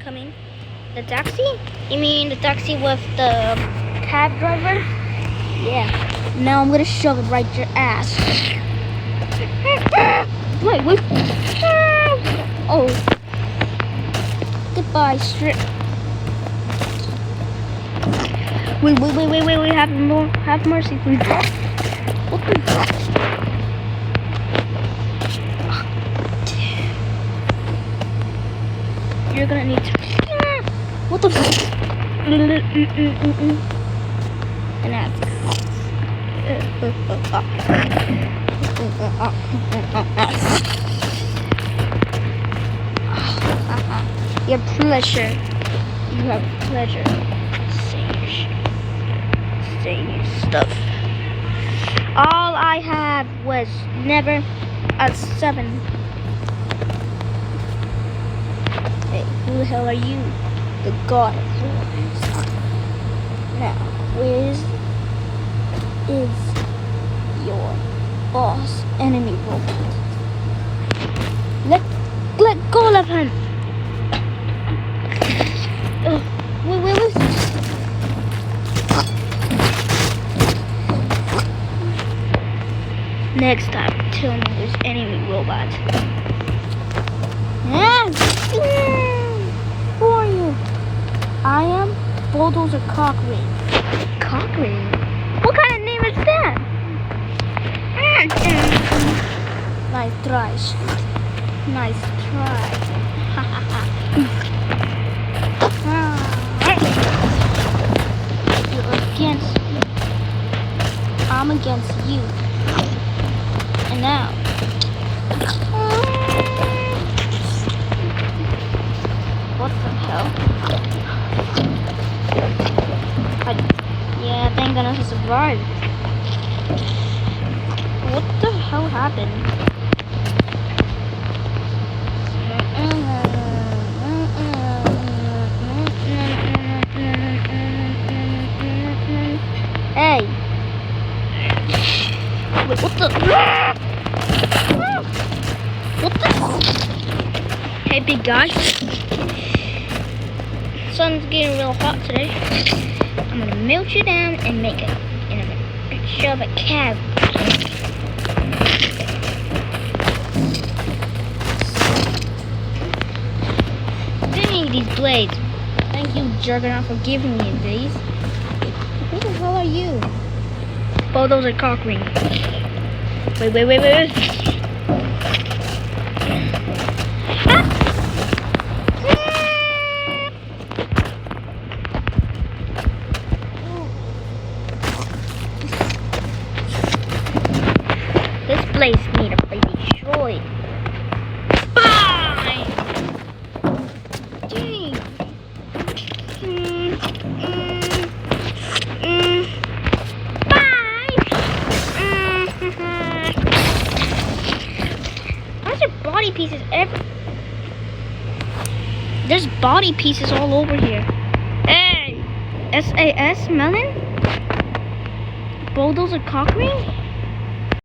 coming. The taxi? You mean the taxi with the cab driver? Yeah. Now I'm gonna shove it right your ass. Wait. Oh. Goodbye, strip. Wait. Have mercy, please. What the? You're gonna need to. What the? And that's. Your pleasure. You have pleasure. Saying your stuff. All I had was never a 7. Hey, who the hell are you? The god of wars. Now, where is your boss enemy robot? Let go of him. Wait. Next time, tell me there's enemy robot. Who are you? I am Bulldozer Cockring. Cockring? What kind of name is that? Nice try, sweet. Nice try. You're against me. I'm against you. And now. What the hell? Yeah, thank goodness I survived. What the hell happened? Hey! Wait, what the? What the? Hey, big guy. Sun's getting real hot today. I'm gonna melt you down and make it. And I'm gonna shove a cab. Dang these blades. Thank you, Juggernaut, for giving me these. Who the hell are you? Bulldozer cockring. Wait. This place needs to be destroyed. Bye! Dang. Bye! Why is there body pieces everywhere? There's body pieces all over here. Hey! SAS melon? Bulldozer cockring?